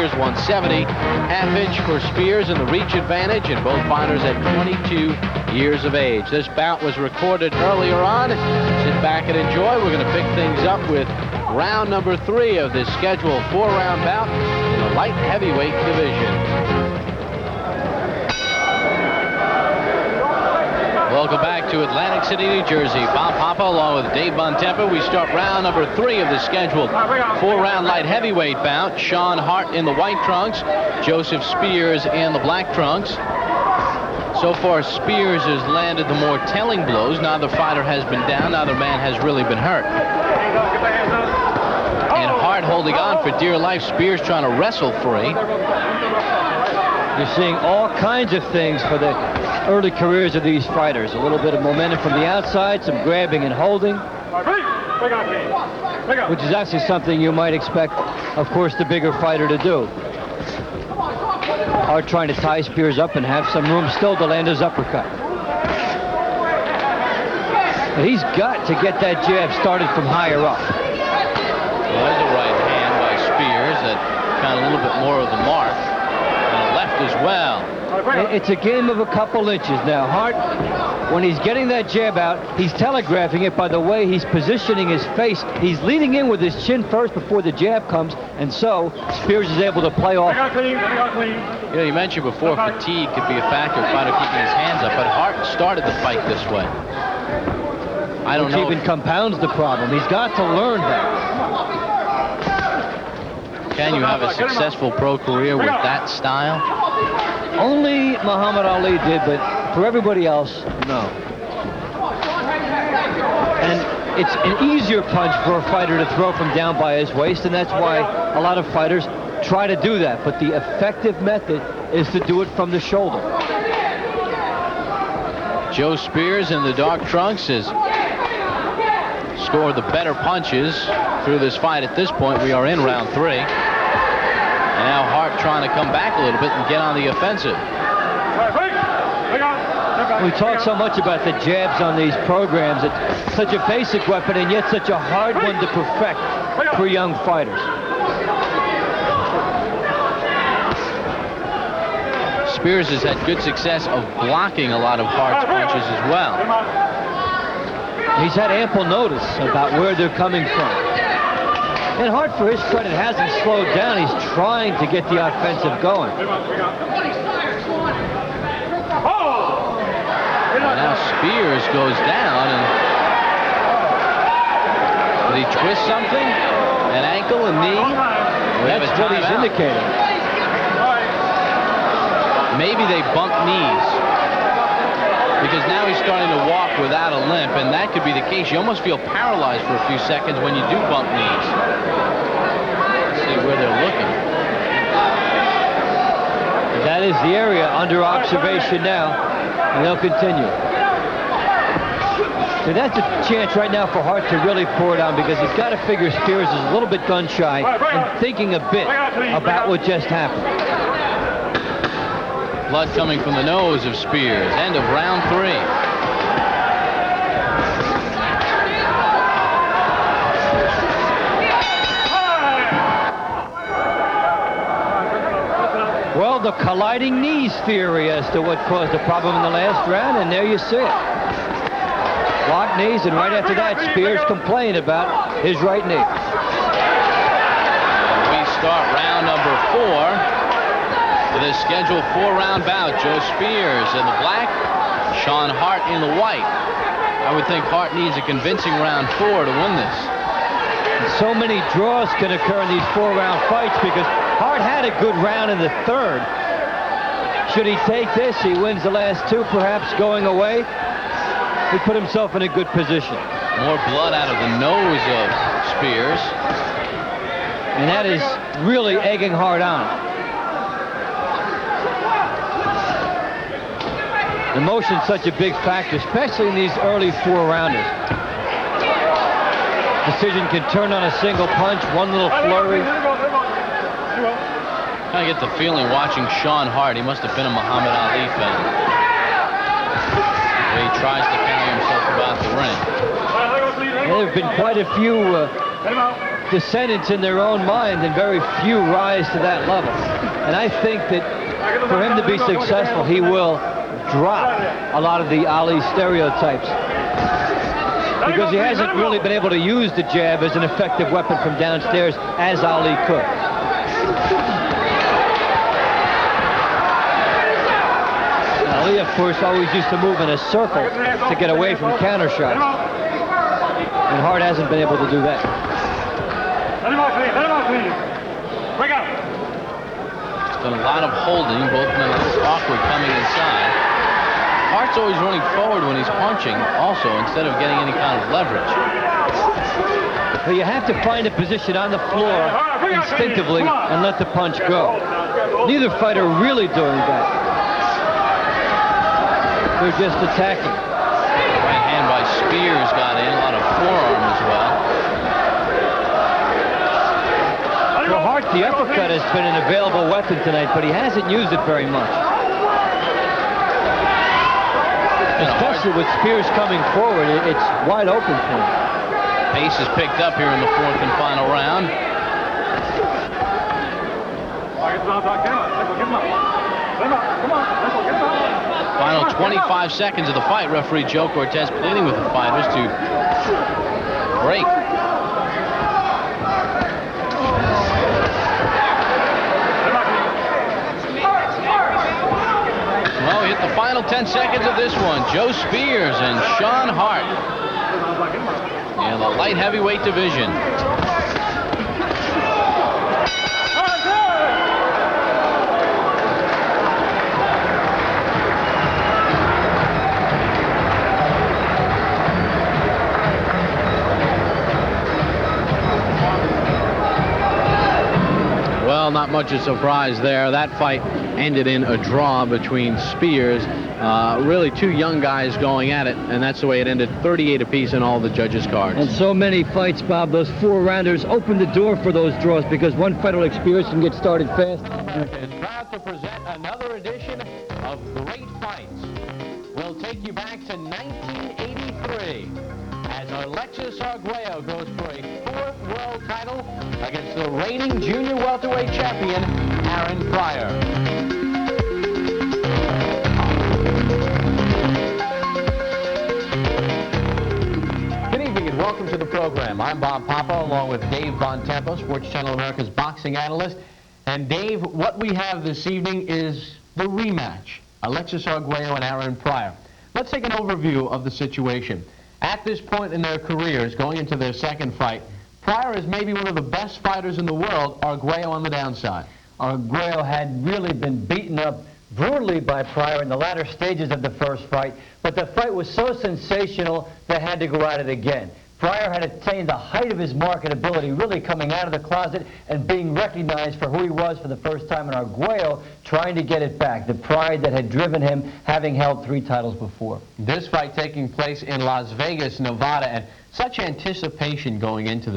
170, half-inch for Spears and the reach advantage, and both fighters at 22 years of age. This bout was recorded earlier on. Sit back and enjoy. We're going to pick things up with round number 3 of this scheduled 4-round bout in the light heavyweight division. Welcome back to Atlantic City, New Jersey. Bob Papa along with Dave Bontempo. We start round number 3 of the scheduled 4-round light heavyweight bout. Sean Hart in the white trunks, Joseph Spears in the black trunks. So far, Spears has landed the more telling blows. Neither fighter has been down. Neither man has really been hurt. And Hart holding on for dear life. Spears trying to wrestle free. You're seeing all kinds of things for the early careers of these fighters. A little bit of momentum from the outside, some grabbing and holding, which is actually something you might expect, of course, the bigger fighter to do. Hart trying to tie Spears up and have some room still to land his uppercut. But he's got to get that jab started from higher up. Well, there's a right hand by Spears that got a little bit more of the mark. And a left as well. It's a game of a couple inches now. Hart, when he's getting that jab out, he's telegraphing it by the way he's positioning his face. He's leading in with his chin first before the jab comes, and so Spears is able to play off. You know, you mentioned before fatigue could be a factor, fighter keeping his hands up, but Hart started the fight this way. I don't know. Which even compounds the problem. He's got to learn that. Can you have a successful pro career with that style? Only Muhammad Ali did, but for everybody else, no. And it's an easier punch for a fighter to throw from down by his waist, and that's why a lot of fighters try to do that. But the effective method is to do it from the shoulder. Joe Spears in the dark trunks has scored the better punches through this fight. At this point, we are in round 3. And now Hart trying to come back a little bit and get on the offensive. We talk so much about the jabs on these programs. It's such a basic weapon and yet such a hard one to perfect for young fighters. Spears has had good success of blocking a lot of Hart's punches as well. He's had ample notice about where they're coming from. And Hart, for his credit, hasn't slowed down. He's trying to get the offensive going. And now Spears goes down, and did he twist something? An ankle, a knee? That's what he's indicating. Maybe they bumped knees, because now he's starting to walk without a limp, and that could be the case. You almost feel paralyzed for a few seconds when you do bump knees. Let's see where they're looking. That is the area under observation now, and they'll continue. So that's a chance right now for Hart to really pour it on, because he's got to figure Spears is a little bit gun-shy and thinking a bit about what just happened. Blood coming from the nose of Spears. End of round 3. Well, the colliding knees theory as to what caused the problem in the last round, and there you see it. Locked knees, and right after that, Spears complained about his right knee. And we start round number 4. For this scheduled 4-round bout, Joe Spears in the black, Sean Hart in the white. I would think Hart needs a convincing round 4 to win this. And so many draws can occur in these 4-round fights because Hart had a good round in the 3rd. Should he take this, he wins the last 2, perhaps going away. He put himself in a good position. More blood out of the nose of Spears. And that is really egging Hart on. Emotion's such a big factor, especially in these early 4-rounders. Decision can turn on a single punch, one little flurry. I get the feeling watching Sean Hart, he must have been a Muhammad Ali fan. He tries to carry himself about the ring. There have been quite a few descendants in their own mind, and very few rise to that level. And I think that for him to be successful, he will drop a lot of the Ali stereotypes, because he hasn't really been able to use the jab as an effective weapon from downstairs as Ali could. Ali, of course, always used to move in a circle to get away from counter shots, and Hart hasn't been able to do that. It's been a lot of holding. Both men a little awkward coming inside. Hart's always running forward when he's punching also, instead of getting any kind of leverage. But you have to find a position on the floor instinctively and let the punch go. Neither fighter really doing that. They're just attacking. Right hand by Spears got in, a lot of forearm as well. For Hart, the uppercut has been an available weapon tonight, but he hasn't used it very much. Especially with Spears coming forward, it's wide open for him. Pace is picked up here in the fourth and final round. Final 25 seconds of the fight. Referee Joe Cortez pleading with the fighters to break. Well, we hit the final 10 seconds of this one. Joe Spears and Sean Hart in the light heavyweight division. Well, not much of a surprise there. That fight ended in a draw between Spears. Really two young guys going at it, and that's the way it ended, 38 apiece in all the judges' cards. And so many fights, Bob, those four-rounders open the door for those draws, because one fighter will experience and get started fast. Is proud to present another edition of Great Fights. We'll take you back to 1983 as Alexis Arguello goes for a fourth world title against the reigning junior welterweight champion, Aaron Pryor. Welcome to the program. I'm Bob Papa, along with Dave Bontempo, Sports Channel America's boxing analyst. And Dave, what we have this evening is the rematch, Alexis Arguello and Aaron Pryor. Let's take an overview of the situation. At this point in their careers, going into their second fight, Pryor is maybe one of the best fighters in the world, Arguello on the downside. Arguello had really been beaten up brutally by Pryor in the latter stages of the first fight, but the fight was so sensational they had to go at it again. Pryor had attained the height of his marketability, really coming out of the closet and being recognized for who he was for the first time, and Arguello trying to get it back, the pride that had driven him, having held 3 titles before. This fight taking place in Las Vegas, Nevada, and such anticipation going into the